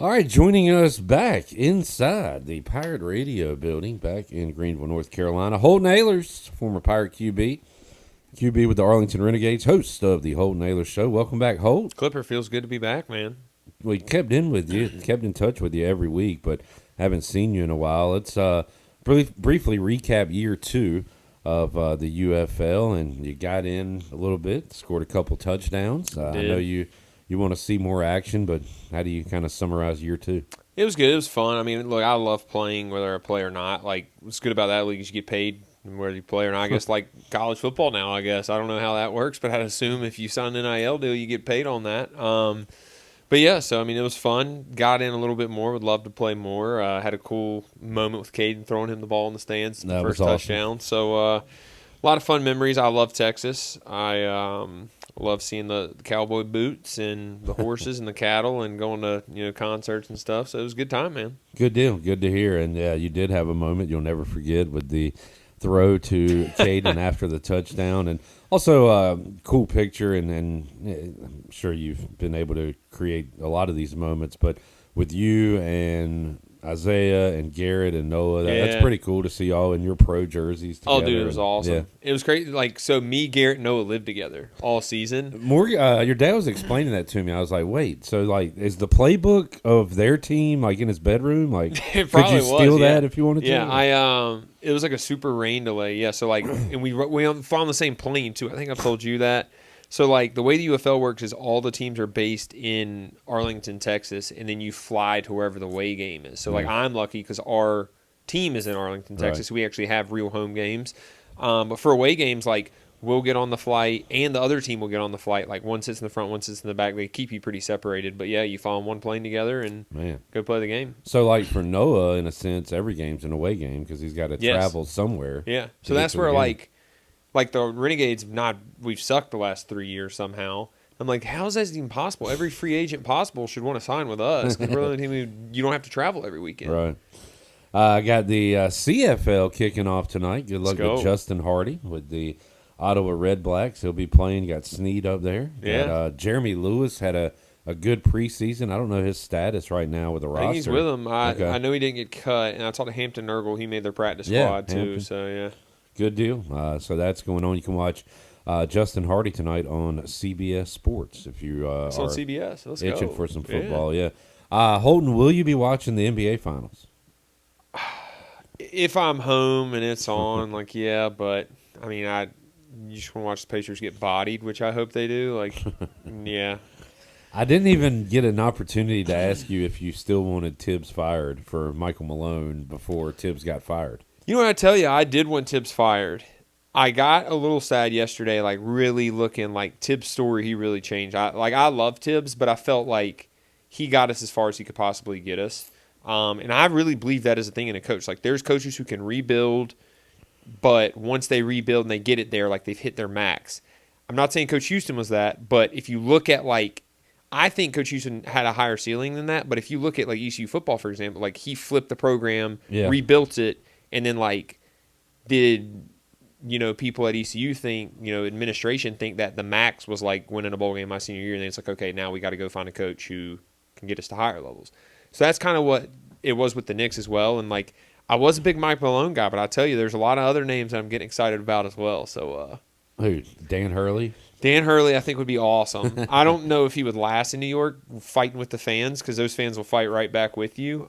All right, joining us back inside the Pirate Radio building back in Greenville, North Carolina, Holton Ahlers, former Pirate QB with the Arlington Renegades, host of the Holton Ahlers Show. Welcome back, Holt. Clipper, feels good to be back, man. We kept in touch with you every week, but haven't seen you in a while. Let's briefly recap year 2 of the UFL, and you got in a little bit, scored a couple touchdowns. I know you want to see more action, but how do you kind of summarize year 2? It was good. It was fun. I mean, look, I love playing whether I play or not. Like, what's good about that league is you get paid whether you play or not. I guess like college football now, I guess. I don't know how that works, but I'd assume if you sign an NIL deal, you get paid on that. But, yeah, so, I mean, it was fun. Got in a little bit more. Would love to play more. Had a cool moment with Caden throwing him the ball in the stands. That first was awesome. touchdown. So, a lot of fun memories. I love Texas. I love seeing the cowboy boots and the horses and the cattle and going to concerts and stuff. So it was a good time, man. Good deal. Good to hear. And, yeah, you did have a moment you'll never forget with the throw to Caden after the touchdown. And also cool picture, and I'm sure you've been able to create a lot of these moments, but with you and Isaiah and Garrett and Noah, that's pretty cool to see all in your pro jerseys together. Oh, dude, it was awesome. Yeah. It was great. Like, so me, Garrett, and Noah lived together all season. Your dad was explaining that to me. I was like, wait, so like, is the playbook of their team like in his bedroom? Like, It could you steal was, that if you wanted to? Yeah, it was like a super rain delay. Yeah, so like, and we flew on the same plane too. I think I've told you that. So, like, the way the UFL works is all the teams are based in Arlington, Texas, and then you fly to wherever the away game is. So, like, I'm lucky because our team is in Arlington, Texas. So we actually have real home games. But for away games, like, we'll get on the flight, and the other team will get on the flight. Like, one sits in the front, one sits in the back. They keep you pretty separated. But, yeah, you fly on one plane together and go play the game. So, like, for Noah, in a sense, every game's an away game because he's got to travel somewhere. Yeah. So that's where, like the Renegades, we've sucked the last 3 years somehow. I'm like, how is that even possible? Every free agent possible should want to sign with us because we're the only team you don't have to travel every weekend. Right. I got the CFL kicking off tonight. Good luck with Justin Hardy with the Ottawa Red Blacks. He'll be playing. You got Snead up there. Yeah. Got, Jeremy Lewis had a good preseason. I don't know his status right now with the roster. I think he's with them. I know he didn't get cut, and I talked to Hampton Nurgle. He made their practice squad too. Hampton. So, yeah. Good deal. So that's going on. You can watch Justin Hardy tonight on CBS Sports if you It's on CBS. Let's itching go. for some football. Yeah. Holton, will you be watching the NBA Finals? If I'm home and it's on, but I mean, you just want to watch the Pacers get bodied, which I hope they do. Like, yeah. I didn't even get an opportunity to ask you if you still wanted Tibbs fired for Michael Malone before Tibbs got fired. You know what I tell you? I did want Tibbs fired. I got a little sad yesterday, like really looking like Tibbs' story. He really changed. I love Tibbs, but I felt like he got us as far as he could possibly get us. And I really believe that is a thing in a coach. Like there's coaches who can rebuild, but once they rebuild and they get it there, like they've hit their max. I'm not saying Coach Houston was that, but if you look at I think Coach Houston had a higher ceiling than that. But if you look at like ECU football, for example, like he flipped the program, rebuilt it. And then, did people at ECU think, administration think that the max was like winning a bowl game my senior year, and then it's like, okay, now we got to go find a coach who can get us to higher levels. So that's kind of what it was with the Knicks as well. And I was a big Mike Malone guy, but I tell you, there's a lot of other names that I'm getting excited about as well. So, who? Dan Hurley. Dan Hurley, I think, would be awesome. I don't know if he would last in New York fighting with the fans because those fans will fight right back with you.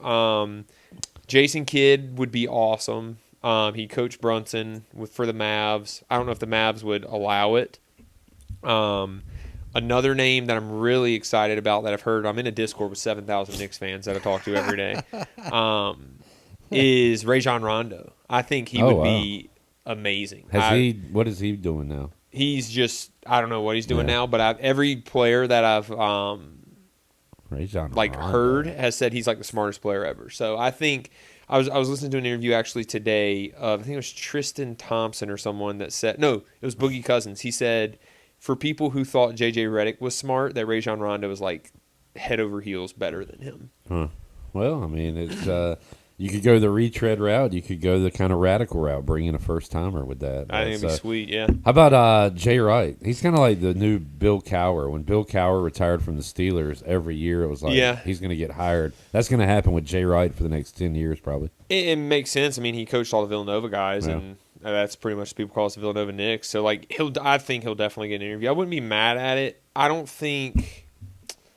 Jason Kidd would be awesome. He coached Brunson for the Mavs. I don't know if the Mavs would allow it. Another name that I'm really excited about that I've heard, I'm in a Discord with 7,000 Knicks fans that I talk to every day, is Rajon Rondo. I think he would be amazing. What is he doing now? He's just, I don't know what he's doing now, but every player that I've heard has said he's like the smartest player ever. So I think I was listening to an interview actually today of, I think it was Tristan Thompson or someone that said, no, it was Boogie Cousins. He said for people who thought J.J. Redick was smart, that Rajon Rondo was like head over heels better than him. Huh. Well, I mean, it's You could go the retread route. You could go the kind of radical route, bring in a first timer with that. I think it'd be sweet. Yeah. How about Jay Wright? He's kind of like the new Bill Cowher. When Bill Cowher retired from the Steelers, every year it was like he's going to get hired. That's going to happen with Jay Wright for the next 10 years, probably. It makes sense. I mean, he coached all the Villanova guys, and that's pretty much people call us the Villanova Knicks. So like I think he'll definitely get an interview. I wouldn't be mad at it. I don't think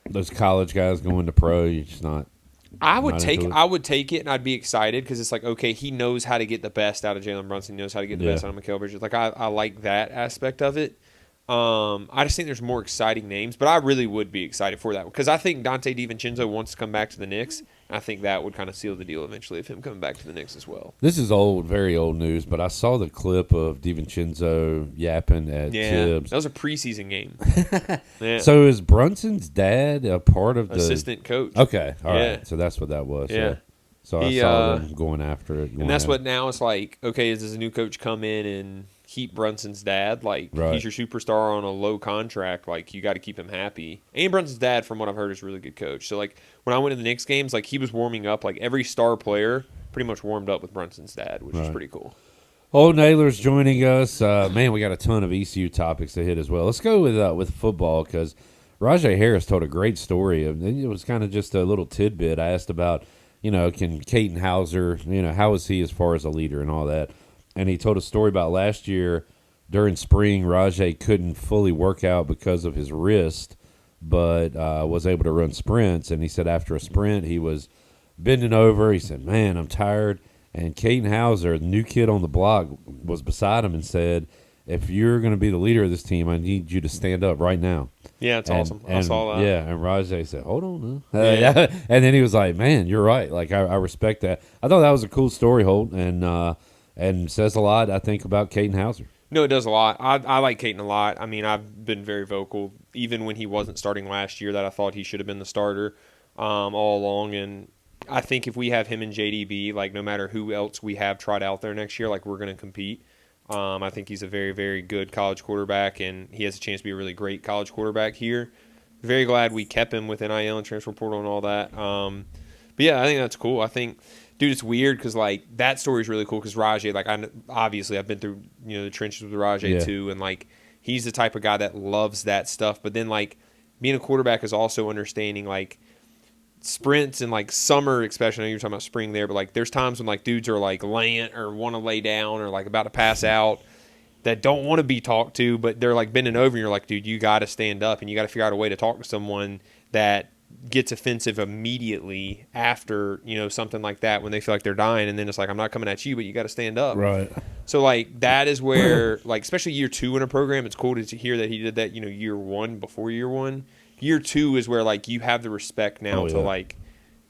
those college guys going to pro. You're just not. I would take it, and I'd be excited because it's like, okay, he knows how to get the best out of Jalen Brunson. He knows how to get the best out of Mikal Bridges. Like I like that aspect of it. I just think there's more exciting names, but I really would be excited for that because I think Dante DiVincenzo wants to come back to the Knicks. I think that would kind of seal the deal eventually of him coming back to the Knicks as well. This is old, very old news, but I saw the clip of DiVincenzo yapping at Tibbs. That was a preseason game. So is Brunson's dad a part of the assistant coach? Okay, all right. So that's what that was. Yeah. So I saw them going after it. And that's what now it's like, okay, does a new coach come in and keep Brunson's dad? Like, he's your superstar on a low contract. Like, you got to keep him happy. And Brunson's dad, from what I've heard, is a really good coach. So, like, when I went to the Knicks games, like, he was warming up. Like, every star player pretty much warmed up with Brunson's dad, which is pretty cool. Holton Ahlers joining us. Man, we got a ton of ECU topics to hit as well. Let's go with football because Rajay Harris told a great story. It was kind of just a little tidbit. I asked about, can Caden Hauser, how is he as far as a leader and all that? And he told a story about last year during spring, Rajay couldn't fully work out because of his wrist, but was able to run sprints. And he said after a sprint, he was bending over. He said, man, I'm tired. And Caden Hauser, the new kid on the block, was beside him and said, if you're going to be the leader of this team, I need you to stand up right now. Yeah, it's awesome. I saw that. Yeah, and Rajay said, hold on now. And then he was like, man, you're right. Like, I respect that. I thought that was a cool story, Holt, and says a lot, I think, about Caden Hauser. No, it does a lot. I like Caden a lot. I mean, I've been very vocal, even when he wasn't starting last year, that I thought he should have been the starter all along. And I think if we have him and JDB, like, no matter who else we have tried out there next year, like, we're going to compete. I think he's a very, very good college quarterback, and he has a chance to be a really great college quarterback here. Very glad we kept him with NIL and transfer portal and all that. But, yeah, I think that's cool. I think, dude, it's weird because, like, that story is really cool because Rajay, like, obviously I've been through, the trenches with Rajay too, and, like, he's the type of guy that loves that stuff. But then, like, being a quarterback is also understanding, like, sprints and like summer, especially. I know you're talking about spring there, but like there's times when like dudes are like laying or want to lay down or like about to pass out that don't want to be talked to, but they're like bending over and you're like, dude, you got to stand up and you got to figure out a way to talk to someone that gets offensive immediately after, something like that when they feel like they're dying. And then it's like, I'm not coming at you, but you got to stand up. Right. So like that is where like, especially year 2 in a program, it's cool to hear that he did that, year 1 before year 1. Year 2 is where, like, you have the respect now to, like,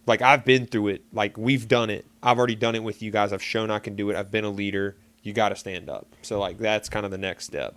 I've been through it. Like, we've done it. I've already done it with you guys. I've shown I can do it. I've been a leader. You got to stand up. So, like, that's kind of the next step.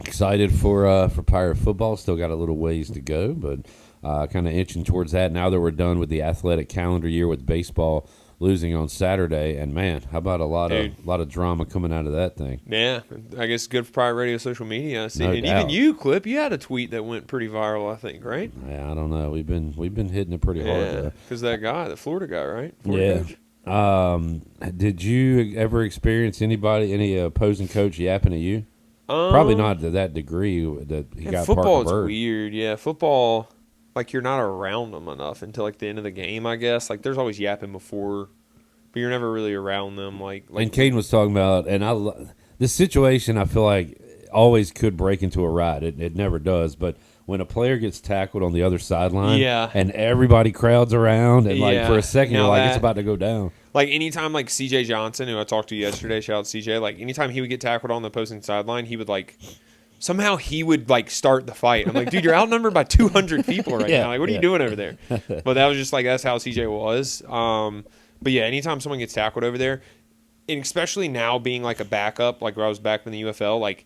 Excited for Pirate football. Still got a little ways to go, but kind of inching towards that now that we're done with the athletic calendar year with baseball losing on Saturday. And, man, how about a lot of drama coming out of that thing? Yeah, I guess good for Pirate Radio social media. No and doubt. even you, Clip, you had a tweet that went pretty viral, I think, right? Yeah, I don't know. We've been hitting it pretty hard. Because that guy, the Florida guy, right? Florida coach. Did you ever experience any opposing coach yapping at you? Probably not to that degree that he got football. Parker Bird. It's weird. Yeah, football. Like, you're not around them enough until, like, the end of the game, I guess. Like, there's always yapping before, but you're never really around them. Like and Caden was talking about, and this situation, I feel like, always could break into a riot. It never does, but when a player gets tackled on the other sideline and everybody crowds around, and, like, for a second, you're like, it's about to go down. Like, anytime, like, C.J. Johnson, who I talked to yesterday, shout out to C.J., like, anytime he would get tackled on the opposing sideline, he would, like... Somehow he would, like, start the fight. I'm like, dude, you're outnumbered by 200 people right now. Like, what are you doing over there? But that was just, like, that's how CJ was. But, yeah, anytime someone gets tackled over there, and especially now being, like, a backup, like where I was back in the UFL, like,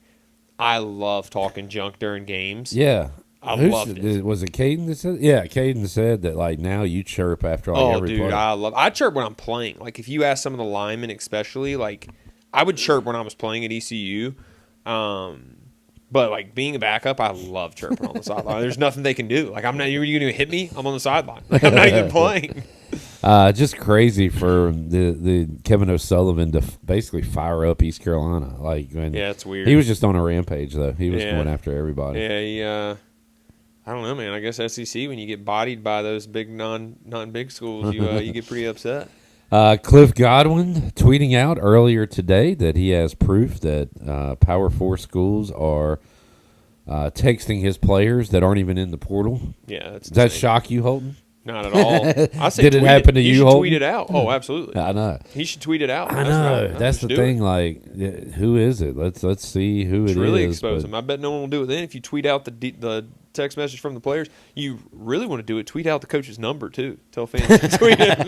I love talking junk during games. Yeah. I loved it. Was it Caden that said? Yeah, Caden said that, like, now you chirp after every play. I chirp when I'm playing. Like, if you ask some of the linemen especially, like, I would chirp when I was playing at ECU. But, like, being a backup, I love chirping on the sideline. There's nothing they can do. Like, you're going to hit me? I'm on the sideline. Like, I'm not even playing. Just crazy for the Kevin O'Sullivan to basically fire up East Carolina. Like, when Yeah, it's weird. He was just on a rampage, though. He was Yeah. going after everybody. Yeah, he, I don't know, man. I guess SEC, when you get bodied by those big non-big schools, you get pretty upset. Cliff Godwin tweeting out earlier today that he has proof that Power 4 schools are texting his players that aren't even in the portal. Yeah, that's Does that insane. shock you, Holton? Not at all. I say Did it tweet happen to He you, should Holton? tweet it out. Oh, absolutely. I know. He should tweet it out. I know. Right. That's the do thing. it. Like, who is it? Let's see who Just it really is. expose but- him. I bet no one will do it then. If you tweet out the text message from the players, you really want to do it. Tweet out the coach's number too. Tell fans to tweet it.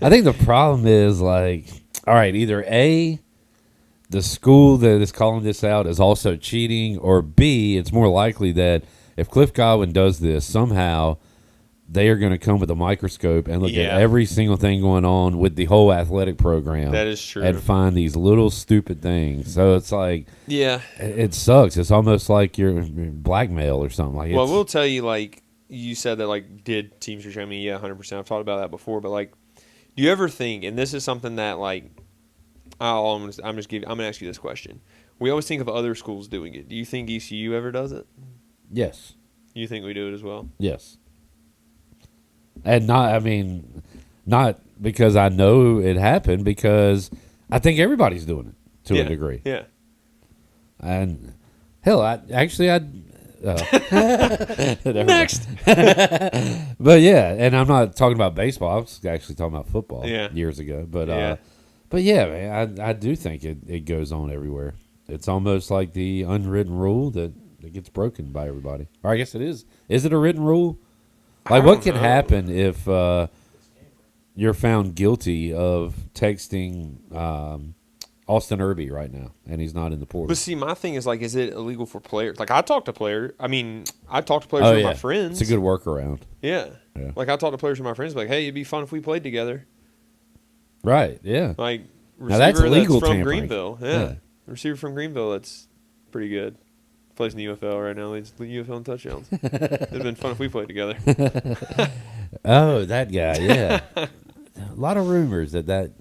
I think the problem is, like, all right, either A, the school that is calling this out is also cheating, or B, it's more likely that if Cliff Godwin does this, somehow they are going to come with a microscope and look at every single thing going on with the whole athletic program. That is true. And find these little stupid things. So it's like, Yeah. it sucks. It's almost like you're blackmail or something. Like, Well, we'll tell you, like, you said that, like, did teams reach? I mean, yeah, 100%. I've talked about that before, but, like, do you ever think, and this is something that, like, I'm gonna ask you this question. We always think of other schools doing it. Do you think ECU ever does it? Yes. You think we do it as well? Yes. And not because I know it happened, because I think everybody's doing it to a degree. Yeah. And hell, next. But yeah, and I'm not talking about baseball. I was actually talking about football years ago. But man, I do think it goes on everywhere. It's almost like the unwritten rule that gets broken by everybody. Or I guess it is. Is it a written rule? Like, what can happen if you're found guilty of texting Austin Irby right now, and he's not in the portal? But see, my thing is, like, is it illegal for players? Like, I talk to players. I talk to players with my friends. It's a good workaround. Yeah. Like, I talk to players with my friends, like, hey, it'd be fun if we played together. Right, yeah. Like, now that's legal from tampering. Greenville. Yeah. Receiver from Greenville, that's pretty good. Plays in the UFL right now. Leads the UFL in touchdowns. It'd have been fun if we played together. Oh, that guy, yeah. A lot of rumors that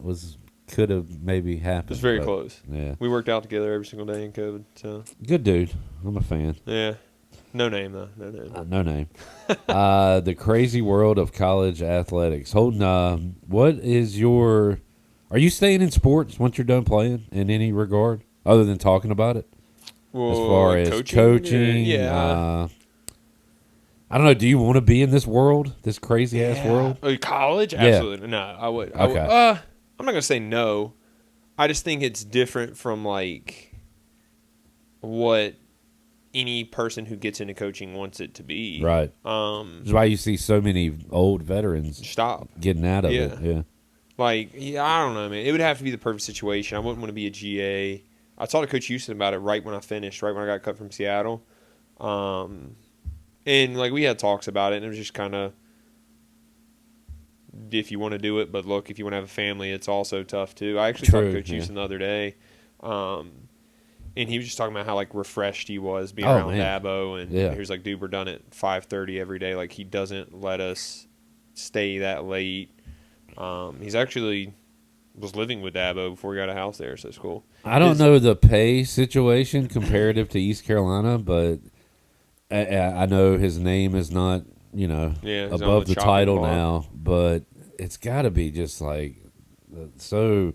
could have maybe happened. It's very close. Yeah. We worked out together every single day in COVID. So good dude. I'm a fan. Yeah. No name, though. No name. No name. The crazy world of college athletics. Holden, what is your... Are you staying in sports once you're done playing in any regard, other than talking about it? Well, as far as coaching? Yeah. I don't know. Do you want to be in this world, this crazy-ass world? College? Absolutely. No, I would. Okay. I'm not going to say no. I just think it's different from, like, what any person who gets into coaching wants it to be. Right. That's why you see so many old veterans getting out of it. Yeah. Like, I don't know, man. It would have to be the perfect situation. I wouldn't want to be a GA. I talked to Coach Houston about it right when I got cut from Seattle. And, like, we had talks about it, and it was just kind of, if you want to do it, but look, if you want to have a family, it's also tough, too. I actually talked to Coach Houston the other day, and he was just talking about how, like, refreshed he was being around Dabo, and he was like, dude, we're done at 5:30 every day. Like, he doesn't let us stay that late. He's actually was living with Dabo before he got a house there, so it's cool. I don't know the pay situation comparative to East Carolina, but I know his name is not, above the title now, but it's got to be just like so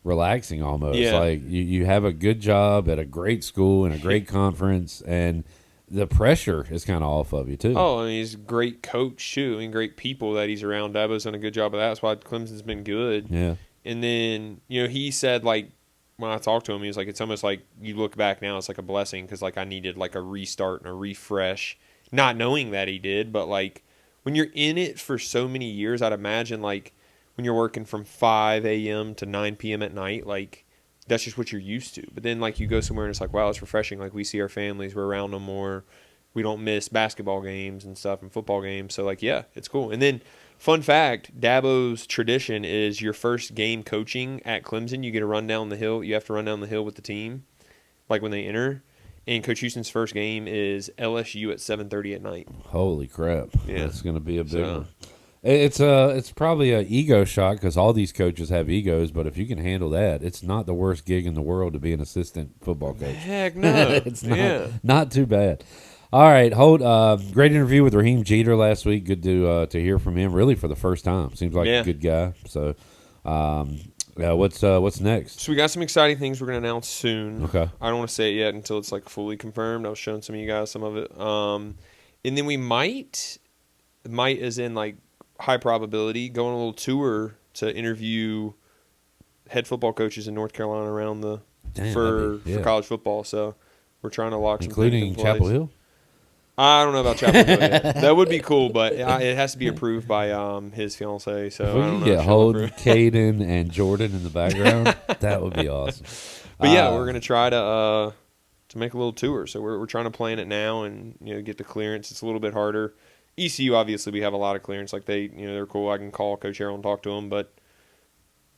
relaxing almost. Yeah. Like you have a good job at a great school and a great conference, and the pressure is kind of off of you too. Oh, and he's a great coach too. I mean, great people that he's around. Dabo's done a good job of that. That's why Clemson's been good. Yeah. And then, he said, like, when I talked to him, he was like, it's almost like you look back now, it's like a blessing because, like, I needed, like, a restart and a refresh. Not knowing that he did, but, like, when you're in it for so many years, I'd imagine, like, when you're working from 5 a.m. to 9 p.m. at night, like, that's just what you're used to. But then, like, you go somewhere and it's like, wow, it's refreshing. Like, we see our families, we're around them more. We don't miss basketball games and stuff and football games. So, like, yeah, it's cool. And then, fun fact, Dabo's tradition is your first game coaching at Clemson, you get to run down the hill. You have to run down the hill with the team, like when they enter. And Coach Houston's first game is LSU at 7:30 at night. Holy crap. Yeah. That's going to be a big one. It's probably a ego shot because all these coaches have egos. But if you can handle that, it's not the worst gig in the world to be an assistant football coach. Heck no. It's not too bad. All right, Holt. Great interview with Raheem Jeter last week. Good to hear from him. Really for the first time. Seems like a good guy. So, what's next? So we got some exciting things we're gonna announce soon. Okay. I don't want to say it yet until it's like fully confirmed. I was showing some of you guys some of it. And then we might as in like high probability go on a little tour to interview head football coaches in North Carolina around for college football. So we're trying to lock including some things in Chapel place. Hill. I don't know about Chapel Hill yet. That would be cool, but it has to be approved by his fiance. So I don't know. Yeah, Holden, Caden, and Jordan in the background. That would be awesome. But yeah, we're gonna try to make a little tour. So we're trying to plan it now and get the clearance. It's a little bit harder. ECU obviously we have a lot of clearance. Like they're cool. I can call Coach Harrell and talk to him, but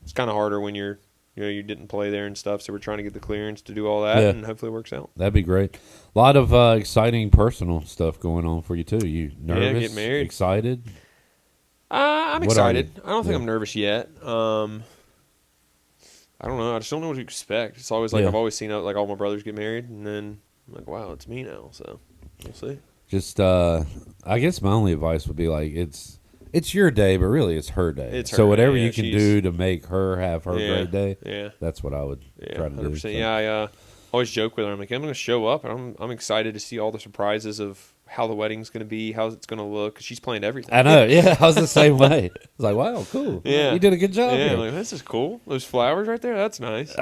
it's kind of harder when you didn't play there and stuff. So we're trying to get the clearance to do all that, and hopefully it works out. That'd be great. A lot of exciting personal stuff going on for you too. You nervous? Yeah, get married. Excited? I'm excited. I don't think I'm nervous yet. I don't know. I just don't know what to expect. It's always like I've always seen like all my brothers get married, and then I'm like, wow, it's me now. So we'll see. Just, I guess my only advice would be like it's your day, but really it's her day. It's her so whatever day, you can do to make her have her great day, that's what I would try to 100%. do. So. Yeah, I always joke with her. I'm like, I'm going to show up, and I'm excited to see all the surprises of how the wedding's going to be, how it's going to look, because she's planned everything. I know. Yeah, I was the same way. I was like, wow, cool. Yeah. You did a good job. Yeah, here. like, this is cool. Those flowers right there, that's nice.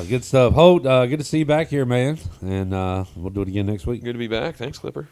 Good stuff. Holt, good to see you back here, man. And we'll do it again next week. Good to be back. Thanks, Clipper.